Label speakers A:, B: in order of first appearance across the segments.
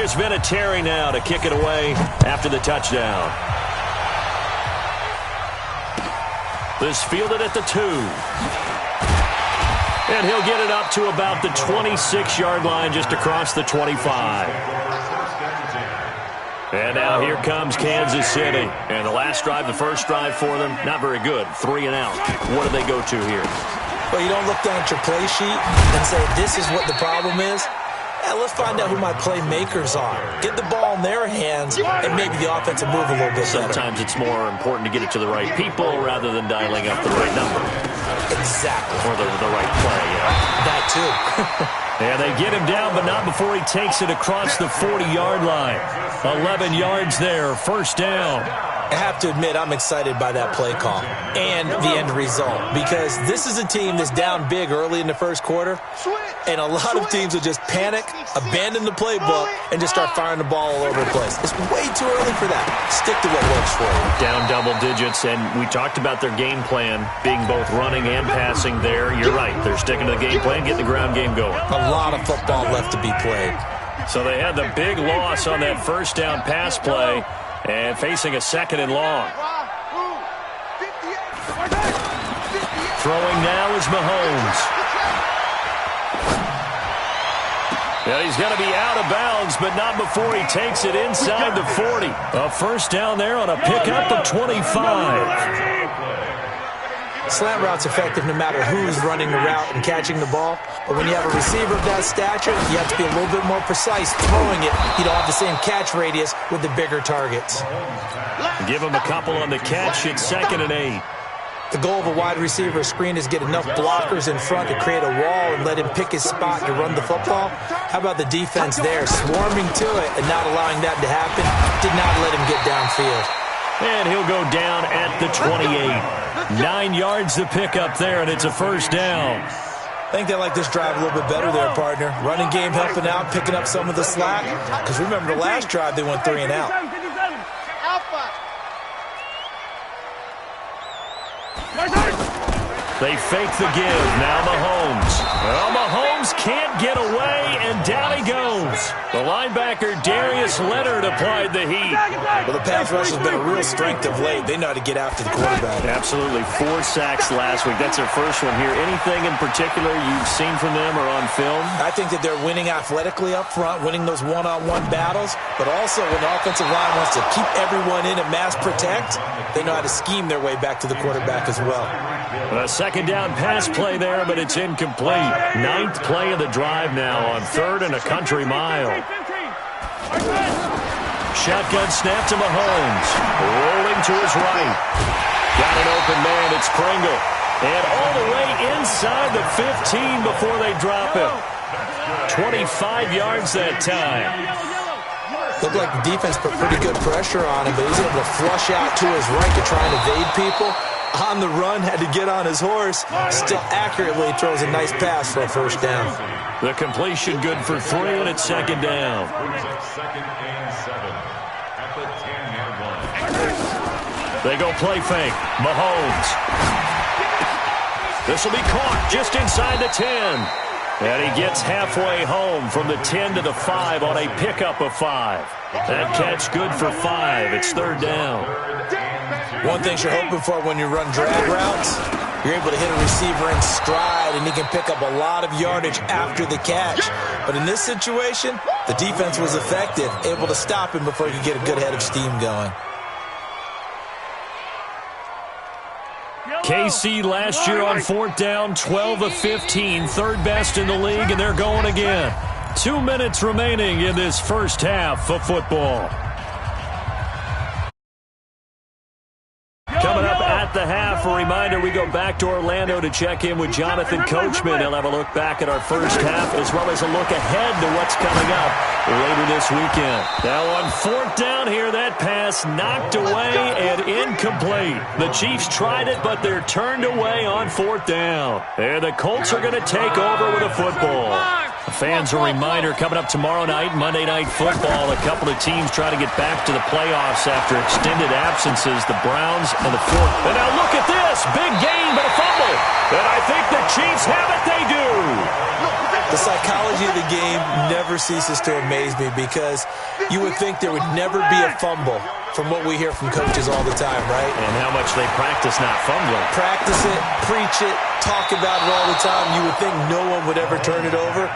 A: Here's Vinatieri now to kick it away after the touchdown. This fielded at the 2. And he'll get it up to about the 26-yard line, just across the 25. And now here comes Kansas City. And the last drive, the first drive for them, not very good. 3 and out. What do they go to here?
B: Well, you don't look down at your play sheet and say, this is what the problem is. Yeah, let's find out who my playmakers are. Get the ball in their hands, and maybe the offense will move a little bit better.
A: Sometimes it's more important to get it to the right people rather than dialing up the right number.
B: Exactly.
A: Or the right play, yeah.
B: That too.
A: And they get him down, but not before he takes it across the 40-yard line. 11 yards there, first down.
B: I have to admit, I'm excited by that play call and the end result, because this is a team that's down big early in the first quarter, and a lot of teams will just panic, abandon the playbook, and just start firing the ball all over the place. It's way too early for that. Stick to what works for you.
A: Down double digits, and we talked about their game plan being both running and passing there. You're right. They're sticking to the game plan, getting the ground game going.
B: A lot of football left to be played.
A: So they had the big loss on that first down pass play, and facing a second and long. Throwing now is Mahomes. Yeah, he's going to be out of bounds, but not before he takes it inside the 40. A first down there on a pickup of 25.
B: Slant route's effective no matter who's running the route and catching the ball. But when you have a receiver of that stature, you have to be a little bit more precise throwing it. You don't have the same catch radius with the bigger targets.
A: Give him a couple on the catch. It's 2nd and 8.
B: The goal of a wide receiver screen is get enough blockers in front to create a wall and let him pick his spot to run the football. How about the defense there, swarming to it and not allowing that to happen? Did not let him get downfield.
A: And he'll go down at the 28. 9 yards to pick up there, and it's a first down.
B: I think they like this drive a little bit better there, partner. Running game helping out, picking up some of the slack. Because remember, the last drive, they went 3 and out.
A: They fake the give. Now Mahomes. Well, Mahomes can't get away, and down he goes. The linebacker, Darius Leonard, applied the heat.
B: Well, the pass rush has been a real strength of late. They know how to get after the quarterback.
A: Absolutely. 4 sacks last week. That's their first one here. Anything in particular you've seen from them or on film?
B: I think that they're winning athletically up front, winning those one-on-one battles, but also when the offensive line wants to keep everyone in and mass protect, they know how to scheme their way back to the quarterback as well.
A: A second down pass play there, but it's incomplete. 9th play of the drive now on 3rd and a country mile. Shotgun snap to Mahomes. Rolling to his right. Got an open man. It's Pringle. And all the way inside the 15 before they drop him. 25 yards that time.
B: Looked like the defense put pretty good pressure on him, but he's able to flush out to his right to try and evade people. On the run, had to get on his horse. Still accurately throws a nice pass for a first down.
A: The completion good for 3, and it's 2nd down. They go play fake. Mahomes. This will be caught just inside the 10. And he gets halfway home from the 10 to the 5 on a pickup of 5. That catch good for 5. It's 3rd down.
B: One thing you're hoping for when you run drag routes, you're able to hit a receiver in stride, and he can pick up a lot of yardage after the catch. But in this situation, the defense was effective, able to stop him before he could get a good head of steam going.
A: KC last year on 4th down, 12 of 15, 3rd best in the league, and they're going again. 2 minutes remaining in this first half of football. Coming up at the half, a reminder, we go back to Orlando to check in with Jonathan Coachman. He'll have a look back at our first half as well as a look ahead to what's coming up later this weekend. Now on 4th down here, that pass knocked away and incomplete. The Chiefs tried it, but they're turned away on 4th down. And the Colts are going to take over with a football. Fans, a reminder, coming up tomorrow night, Monday Night Football, a couple of teams trying to get back to the playoffs after extended absences, the Browns and the 4th. And now look at this, big gain but a fumble. And I think the Chiefs have it, they do.
B: The psychology of the game never ceases to amaze me because you would think there would never be a fumble from what we hear from coaches all the time, right?
A: And how much they practice not fumbling.
B: Practice it, preach it, talk about it all the time. You would think no one would ever turn it over.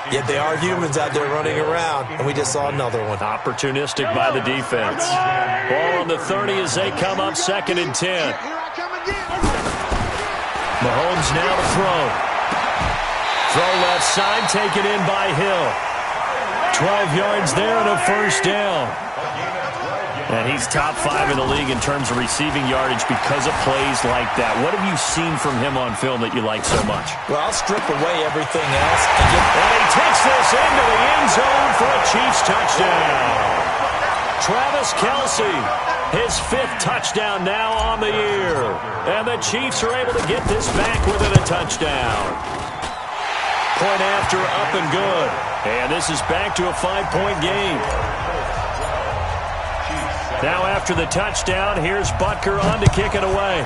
B: Yet they are humans out there running around, and we just saw another one.
A: Opportunistic by the defense. Ball on the 30 as they come up 2nd and 10. Mahomes now to throw. Throw left side, taken in by Hill. 12 yards there and a first down. And he's top 5 in the league in terms of receiving yardage because of plays like that. What have you seen from him on film that you like so much?
B: Well, I'll strip away everything else.
A: And he takes this into the end zone for a Chiefs touchdown. Travis Kelce, his 5th touchdown now on the year. And the Chiefs are able to get this back within a touchdown. Point after, up and good. And this is back to a 5-point game. Now after the touchdown, here's Butker on to kick it away.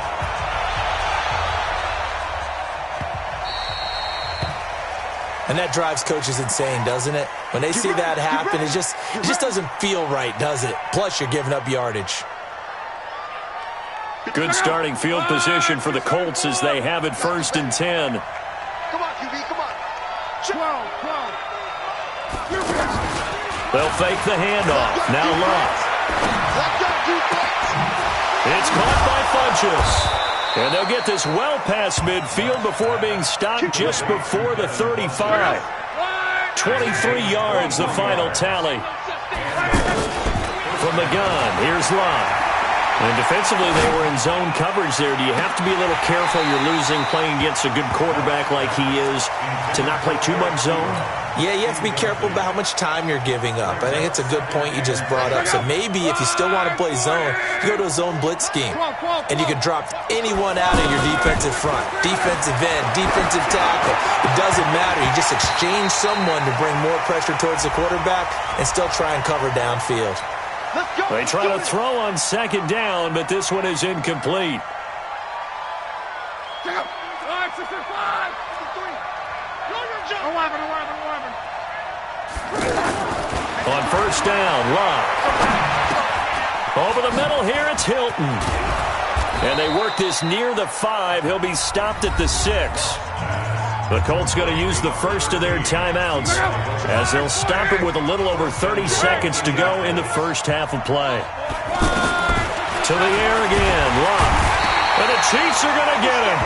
B: And that drives coaches insane, doesn't it? When they see that happen, it just doesn't feel right, does it? Plus, you're giving up yardage.
A: Good starting field position for the Colts as they have it 1st and 10.
C: Come on, QB, come on. 12.
A: They'll fake the handoff. Now Love. It's caught by Funchess. And they'll get this well past midfield before being stopped just before the 35. 23 yards, the final tally. From the gun, here's Love. And defensively, they were in zone coverage there. Do you have to be a little careful? You're losing playing against a good quarterback like he is to not play too much zone?
B: Yeah, you have to be careful about how much time you're giving up. I think it's a good point you just brought up. So maybe if you still want to play zone, you go to a zone blitz scheme. And you can drop anyone out of your defensive front. Defensive end, defensive tackle. It doesn't matter. You just exchange someone to bring more pressure towards the quarterback and still try and cover downfield.
A: They try to throw on 2nd down, but this one is incomplete. On 1st down, Love. Over the middle here, it's Hilton. And they work this near the 5. He'll be stopped at the 6. The Colts going to use the first of their timeouts as they'll stop it with a little over 30 seconds to go in the first half of play. To the air again, Love. And the Chiefs are going to get him.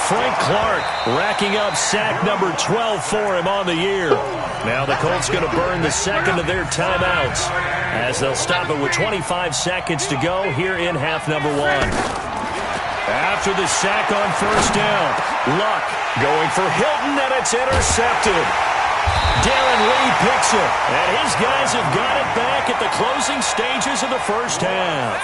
A: Frank Clark racking up sack number 12 for him on the year. Now the Colts going to burn the second of their timeouts as they'll stop it with 25 seconds to go here in half number 1. After the sack on 1st down, Luck going for Hilton, and it's intercepted. Darren Lee picks it, and his guys have got it back at the closing stages of the first half.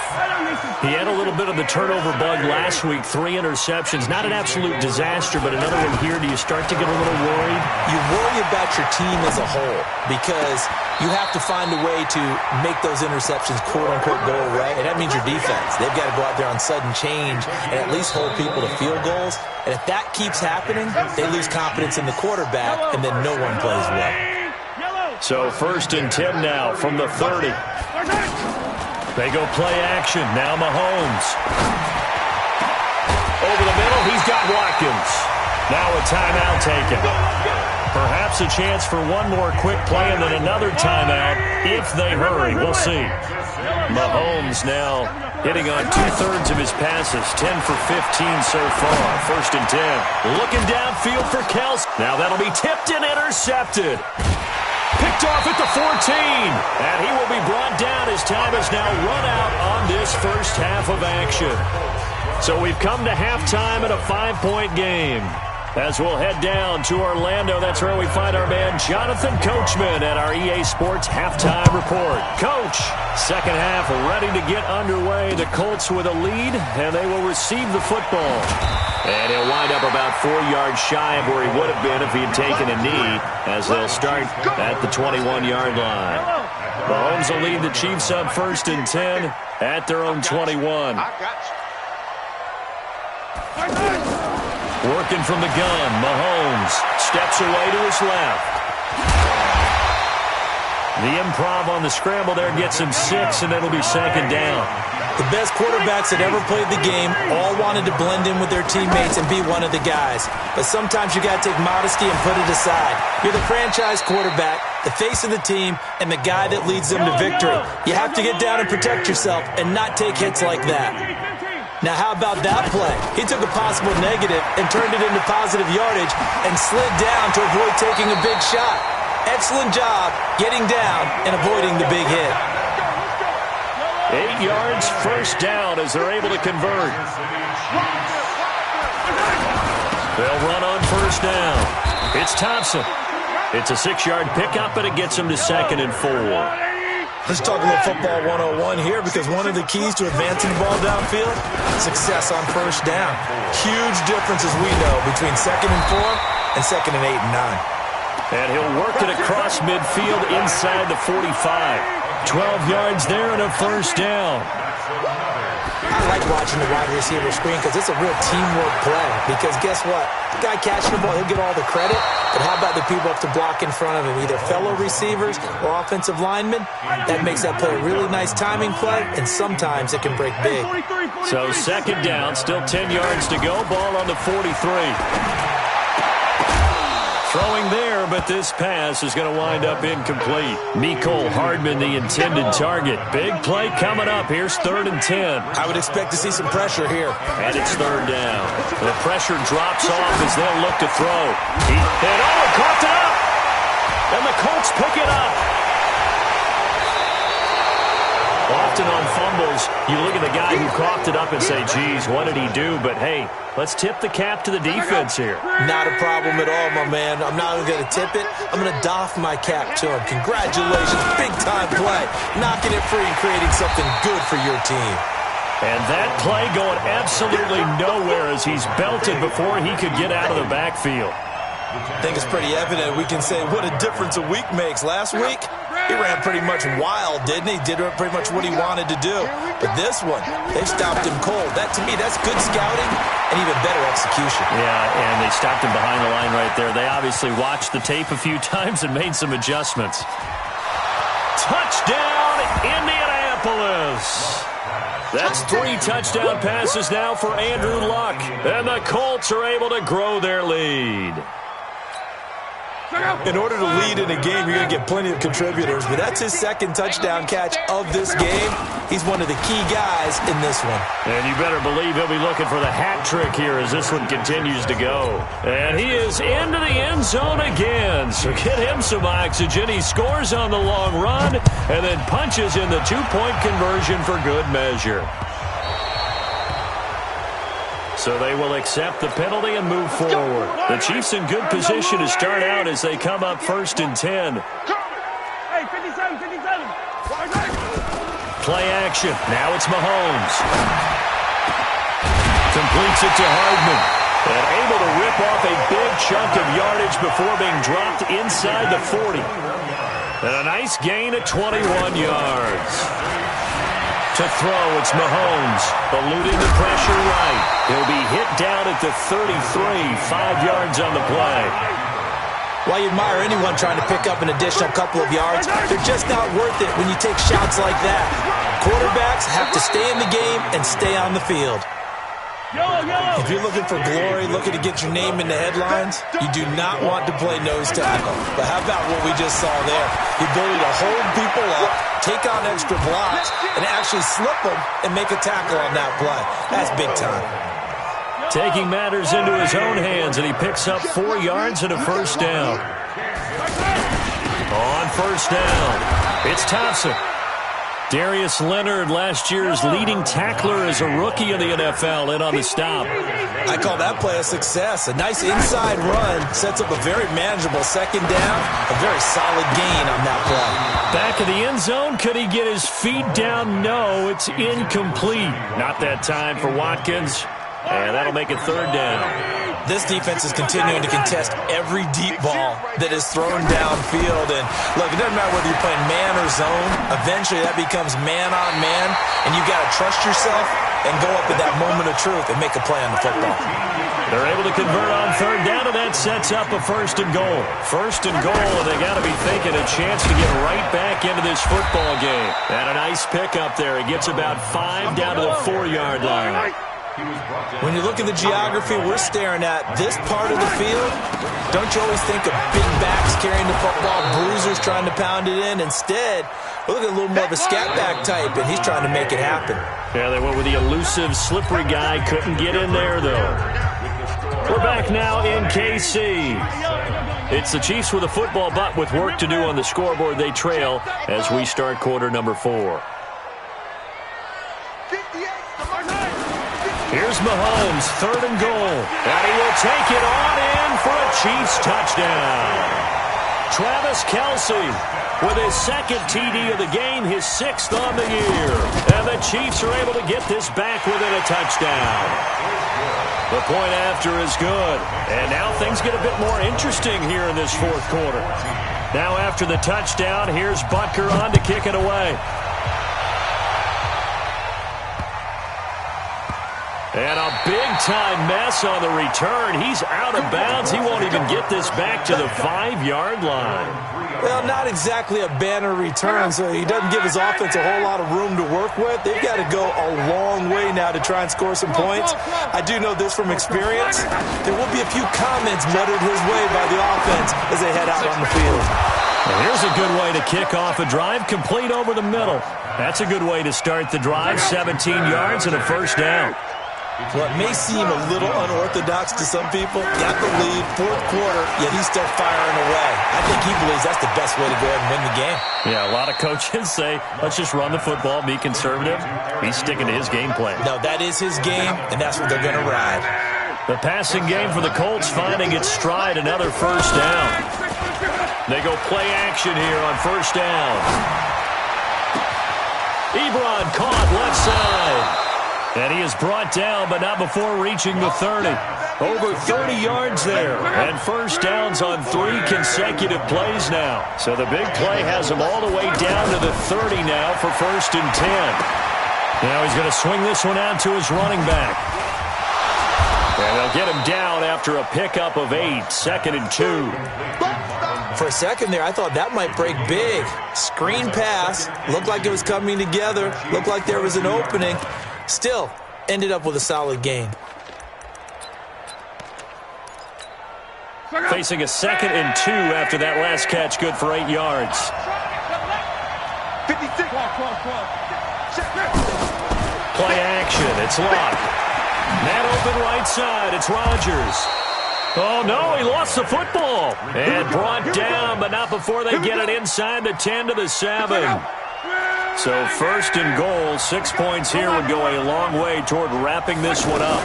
A: He had a little bit of the turnover bug last week, 3 interceptions. Not an absolute disaster, but another one here. Do you start to get a little worried?
B: You worry about your team as a whole because you have to find a way to make those interceptions quote-unquote go away, and that means your defense. They've got to go out there on sudden change and at least hold people to field goals. And if that keeps happening, they lose confidence in the quarterback, and then no one plays well.
A: So 1st and 10 now from the 30. They go play action. Now Mahomes. Over the middle, he's got Watkins. Now a timeout taken. Perhaps a chance for one more quick play and then another timeout if they hurry. We'll see. Mahomes now hitting on 2/3 of his passes, 10 for 15 so far. 1st and 10. Looking downfield for Kelce. Now that'll be tipped and intercepted. Picked off at the 14. And he will be brought down. His time is now run out on this first half of action. So we've come to halftime in a 5-point game. As we'll head down to Orlando, that's where we find our man Jonathan Coachman at our EA Sports Halftime Report. Coach, second half ready to get underway. The Colts with a lead, and they will receive the football. And he'll wind up about 4 yards shy of where he would have been if he had taken a knee, as they'll start at the 21-yard line. Mahomes will lead the Chiefs up 1st and 10 at their own 21. Working from the gun, Mahomes steps away to his left. The improv on the scramble there gets him 6, and it'll be second down.
B: The best quarterbacks that ever played the game all wanted to blend in with their teammates and be one of the guys. But sometimes you got to take modesty and put it aside. You're the franchise quarterback, the face of the team, and the guy that leads them to victory. You have to get down and protect yourself and not take hits like that. Now, how about that play? He took a possible negative and turned it into positive yardage and slid down to avoid taking a big shot. Excellent job getting down and avoiding the big hit.
A: 8 yards, first down as they're able to convert. They'll run on first down. It's Thompson. It's a 6-yard pickup, and it gets him to 2nd and 4.
B: Let's talk a little football 101 here, because one of the keys to advancing the ball downfield, success on first down. Huge difference, as we know, between 2nd and 4 and 2nd and 8 and 9.
A: And he'll work it across midfield inside the 45. 12 yards there and a first down.
B: I like watching the wide receiver screen because it's a real teamwork play. Because guess what? The guy catching the ball, he'll get all the credit. But how about the people up to block in front of him, either fellow receivers or offensive linemen? That makes that play a really nice timing play, and sometimes it can break big.
A: So second down, still 10 yards to go. Ball on the 43. Throwing there, but this pass is going to wind up incomplete. Mecole Hardman, the intended target. Big play coming up. Here's 3rd and 10.
B: I would expect to see some pressure here.
A: And it's 3rd down. The pressure drops off as they'll look to throw. He caught it up! And the Colts pick it up. Often on fumbles, you look at the guy who coughed it up and say, geez, what did he do? But, hey, let's tip the cap to the defense here.
B: Not a problem at all, my man. I'm not even going to tip it. I'm going to doff my cap to him. Congratulations. Big-time play. Knocking it free and creating something good for your team.
A: And that play going absolutely nowhere as he's belted before he could get out of the backfield.
B: I think it's pretty evident. We can say what a difference a week makes. Last week, he ran pretty much wild, didn't he? Did pretty much what he wanted to do. But this one, they stopped him cold. That, to me, that's good scouting and even better execution.
A: Yeah, and they stopped him behind the line right there. They obviously watched the tape a few times and made some adjustments. Touchdown, Indianapolis! That's 3 touchdown passes now for Andrew Luck. And the Colts are able to grow their lead.
B: In order to lead in a game, you're going to get plenty of contributors, but that's his 2nd touchdown catch of this game. He's one of the key guys in this one.
A: And you better believe he'll be looking for the hat trick here as this one continues to go. And he is into the end zone again, so get him some oxygen. He scores on the long run and then punches in the 2-point conversion for good measure. So they will accept the penalty and move forward. The Chiefs in good position to start out as they come up 1st and 10. Play action. Now it's Mahomes. Completes it to Hardman. And able to rip off a big chunk of yardage before being dropped inside the 40. And a nice gain of 21 yards. To throw, it's Mahomes, eluding the pressure right. He'll be hit down at the 33, 5 yards on the play.
B: While you admire anyone trying to pick up an additional couple of yards, they're just not worth it when you take shots like that. Quarterbacks have to stay in the game and stay on the field. If you're looking for glory, looking to get your name in the headlines, you do not want to play nose tackle. But how about what we just saw there? The ability to hold people up, take on extra blocks, and actually slip them and make a tackle on that play. That's big time.
A: Taking matters into his own hands, and he picks up 4 yards and a first down. On first down, it's Thompson. Darius Leonard, last year's leading tackler as a rookie in the NFL, in on the stop.
B: I call that play a success. A nice inside run sets up a very manageable 2nd down. A very solid gain on that play.
A: Back of the end zone, could he get his feet down? No, it's incomplete. Not that time for Watkins. And that'll make it 3rd down.
B: This defense is continuing to contest every deep ball that is thrown downfield. And look, it doesn't matter whether you're playing man or zone. Eventually, that becomes man on man, and you've got to trust yourself and go up at that moment of truth and make a play on the football.
A: They're able to convert on third down, and that sets up a first and goal. First and goal, and they got to be thinking a chance to get right back into this football game. And a nice pickup there. He gets about 5 down to the 4-yard line.
B: When you look at the geography we're staring at, this part of the field, don't you always think of big backs carrying the football, bruisers trying to pound it in? Instead, we're looking at a little more of a scat back type, and he's trying to make it happen.
A: Yeah, they went with the elusive, slippery guy. Couldn't get in there, though. We're back now in KC. It's the Chiefs with a football, but with work to do on the scoreboard, they trail as we start quarter number 4. Here's Mahomes, third and goal. And he will take it on in for a Chiefs touchdown. Travis Kelce with his second TD of the game, his 6th on the year. And the Chiefs are able to get this back within a touchdown. The point after is good. And now things get a bit more interesting here in this fourth quarter. Now after the touchdown, here's Butker on to kick it away. And a big-time mess on the return. He's out of bounds. He won't even get this back to the 5-yard line.
B: Well, not exactly a banner return, so he doesn't give his offense a whole lot of room to work with. They've got to go a long way now to try and score some points. I do know this from experience. There will be a few comments muttered his way by the offense as they head out on the field.
A: Well, here's a good way to kick off a drive, complete over the middle. That's a good way to start the drive, 17 yards and a first down.
B: Well, it may seem a little unorthodox to some people. Got the lead, fourth quarter, yet he's still firing away. I think he believes that's the best way to go ahead and win the game.
A: Yeah, a lot of coaches say, let's just run the football, be conservative. He's sticking to his game plan.
B: No, that is his game, and that's what they're going to ride.
A: The passing game for the Colts finding its stride, another first down. They go play action here on first down. Ebron caught left side. And he is brought down, but not before reaching the 30. Over 30 yards there. And first downs on 3 consecutive plays now. So the big play has him all the way down to the 30 now for first and 10. Now he's going to swing this one out to his running back. And they'll get him down after a pickup of 8. Second and 2.
B: For a second there, I thought that might break big. Screen pass. Looked like it was coming together. Looked like there was an opening. Still, ended up with a solid gain.
A: Facing a second and 2 after that last catch, good for 8 yards.
C: 56.
A: Play action, it's Luck. Net open right side, it's Rodgers. Oh, no, he lost the football. And brought down, but not before they get it inside the 10 to the 7. So first and goal, 6 points here would go a long way toward wrapping this one up.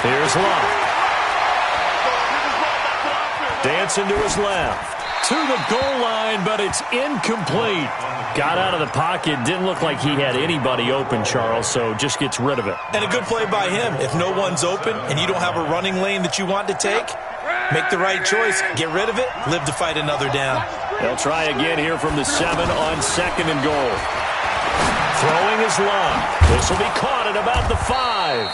A: Here's Luck. Dancing to his left. To the goal line, but it's incomplete. Got out of the pocket. Didn't look like he had anybody open, Charles, so just gets rid of it.
B: And a good play by him. If no one's open and you don't have a running lane that you want to take, make the right choice. Get rid of it. Live to fight another down.
A: They'll try again here from the 7 on second and goal. Throwing is Luck. This will be caught at about the 5.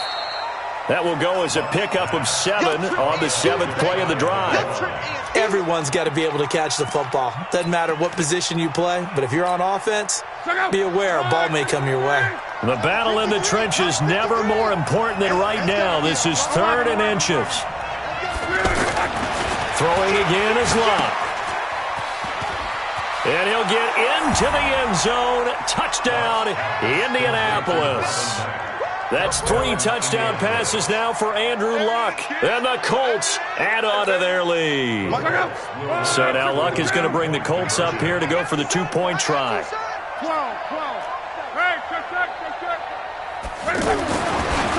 A: That will go as a pickup of 7 on the 7th play of the drive.
B: Everyone's got to be able to catch the football. Doesn't matter what position you play, but if you're on offense, be aware a ball may come your way.
A: The battle in the trenches never more important than right now. This is 3rd and inches. Throwing again is Luck. And he'll get into the end zone. Touchdown, Indianapolis. That's 3 touchdown passes now for Andrew Luck. And the Colts add on to their lead. So now Luck is going to bring the Colts up here to go for the 2-point try.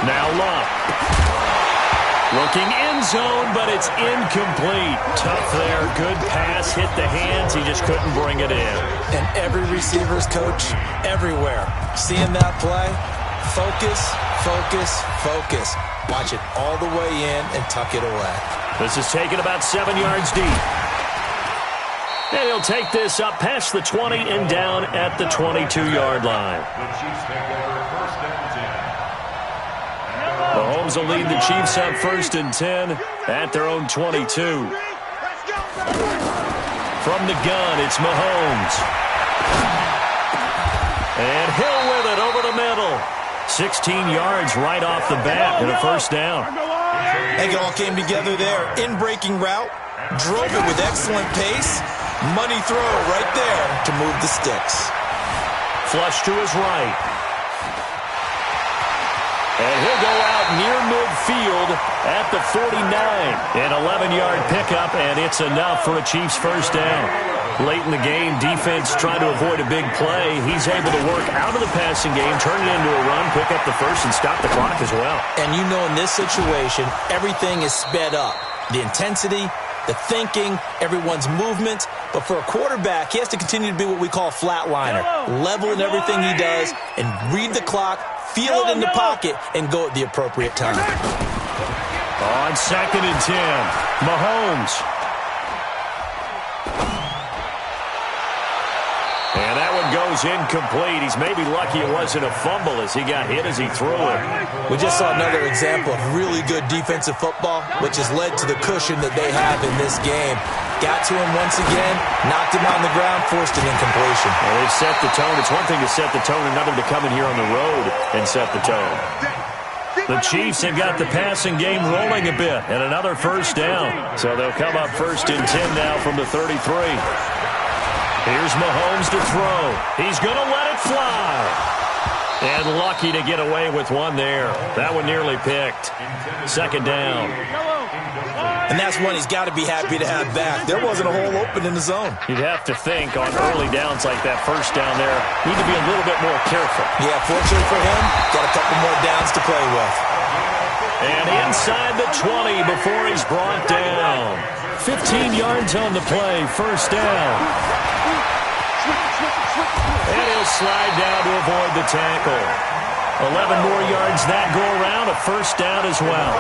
A: Now Luck. Looking end zone, but it's incomplete. Tough there. Good pass. Hit the hands. He just couldn't bring it in.
B: And every receiver's coach everywhere. Seeing that play, focus, focus, focus. Watch it all the way in and tuck it away.
A: This is taken about 7 yards deep. And he'll take this up past the 20 and down at the 22-yard line. Mahomes will lead the Chiefs up 1st and 10 at their own 22. From the gun, it's Mahomes. And Hill with it over the middle. 16 yards right off the bat and a 1st down.
B: I think it all came together there. In-breaking route, drove it with excellent pace. Money throw right there to move the sticks.
A: Flush to his right. And he'll go out near midfield at the 49. An 11-yard pickup, and it's enough for a Chiefs 1st down. Late in the game, defense trying to avoid a big play. He's able to work out of the passing game, turn it into a run, pick up the 1st, and stop the clock as well.
B: And you know in this situation, everything is sped up. The intensity, the thinking, everyone's movement. But for a quarterback, he has to continue to be what we call a flatliner. Level in everything he does and read the clock, feel it in the pocket, and go at the appropriate time.
A: On 2nd and 10, Mahomes. And that one goes incomplete. He's maybe lucky it wasn't a fumble as he got hit as he threw it.
B: We just saw another example of really good defensive football, which has led to the cushion that they have in this game. Got to him once again, knocked him on the ground, forced an incompletion.
A: Well, they've set the tone. It's one thing to set the tone, another to come in here on the road and set the tone. The Chiefs have got the passing game rolling a bit and another 1st down. So they'll come up 1st and 10 now from the 33. Here's Mahomes to throw. He's going to let it fly. And lucky to get away with one there. That one nearly picked. 2nd down.
B: And that's one he's got to be happy to have back. There wasn't a hole open in the zone.
A: You'd have to think on early downs like that 1st down there, need to be a little bit more careful.
B: Yeah, fortunately for him, got a couple more downs to play with.
A: And inside the 20 before he's brought down. 15 yards on the play, 1st down. And he'll slide down to avoid the tackle. 11 more yards that go around, a 1st down as well.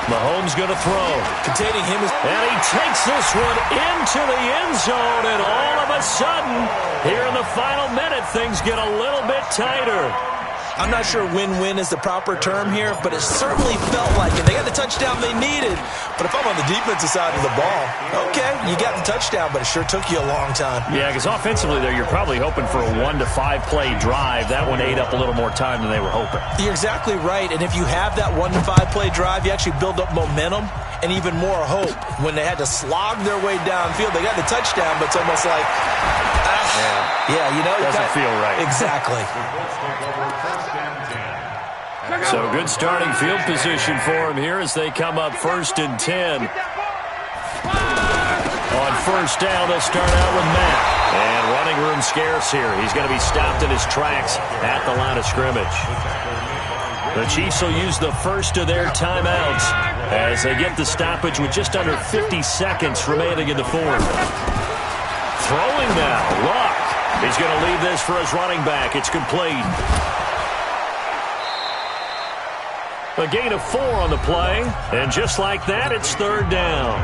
A: Mahomes going to throw.
B: Containing him is...
A: And he takes this one into the end zone, and all of a sudden, here in the final minute, things get a little bit tighter.
B: I'm not sure win-win is the proper term here, but it certainly felt like it. They got the touchdown they needed. But if I'm on the defensive side of the ball, okay, you got the touchdown, but it sure took you a long time.
A: Yeah, because offensively there, you're probably hoping for a 1 to 5 play drive. That one ate up a little more time than they were hoping.
B: You're exactly right, and if you have that 1 to 5 play drive, you actually build up momentum and even more hope. When they had to slog their way downfield, they got the touchdown, but it's almost like, yeah, you know.
A: Doesn't feel right.
B: Exactly.
A: So good starting field position for him here as they come up 1st and 10. On 1st down, they'll start out with Matt. And running room scarce here. He's going to be stopped in his tracks at the line of scrimmage. The Chiefs will use the first of their timeouts as they get the stoppage with just under 50 seconds remaining in the 4th. Throwing now, Luck. He's going to leave this for his running back. It's complete. A gain of 4 on the play, and just like that, it's 3rd down.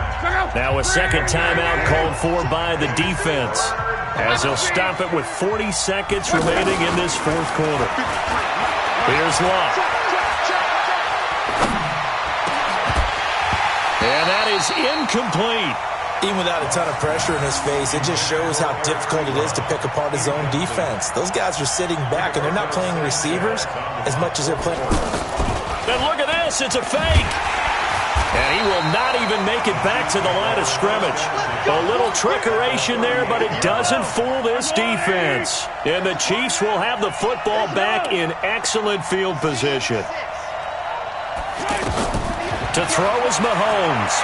A: Now a second timeout called for by the defense, as they'll stop it with 40 seconds remaining in this 4th quarter. Here's Luck. And that is incomplete.
B: Even without a ton of pressure in his face, it just shows how difficult it is to pick apart his own defense. Those guys are sitting back, and they're not playing receivers as much as they're playing.
A: And look at this, it's a fake. And he will not even make it back to the line of scrimmage. A little trickeration there, but it doesn't fool this defense. And the Chiefs will have the football back in excellent field position. To throw is Mahomes.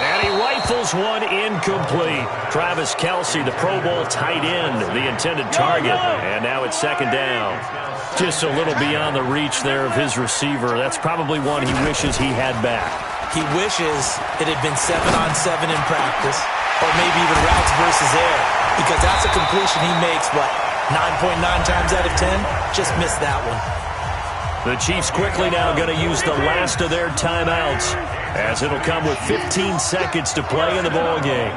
A: And he rifles one incomplete. Travis Kelce, the Pro Bowl tight end, the intended target. And now it's 2nd down. Just a little beyond the reach there of his receiver. That's probably one he wishes he had back.
B: He wishes it had been 7-on-7 in practice, or maybe even routes versus air, because that's a completion he makes, what, 9.9 times out of 10? Just missed that one.
A: The Chiefs quickly now going to use the last of their timeouts, as it'll come with 15 seconds to play in the ball game.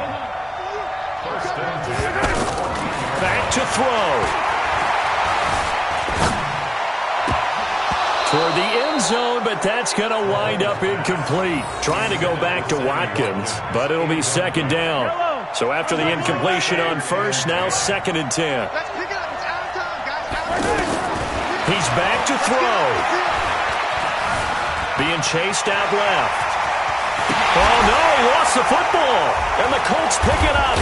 A: Back to throw. for the end zone, but that's going to wind up incomplete. Trying to go back to Watkins, but it'll be second down. So after the incompletion on first, now 2nd and 10.
C: Let's pick it up. It's out of time, guys.
A: He's back to throw. Being chased out left. Oh, no, he lost the football. And the Colts pick it up.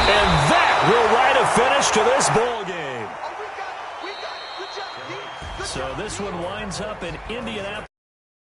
A: And that will write a finish to this ball game.
C: Oh, we got it. Good job.
A: So this one winds up in Indianapolis.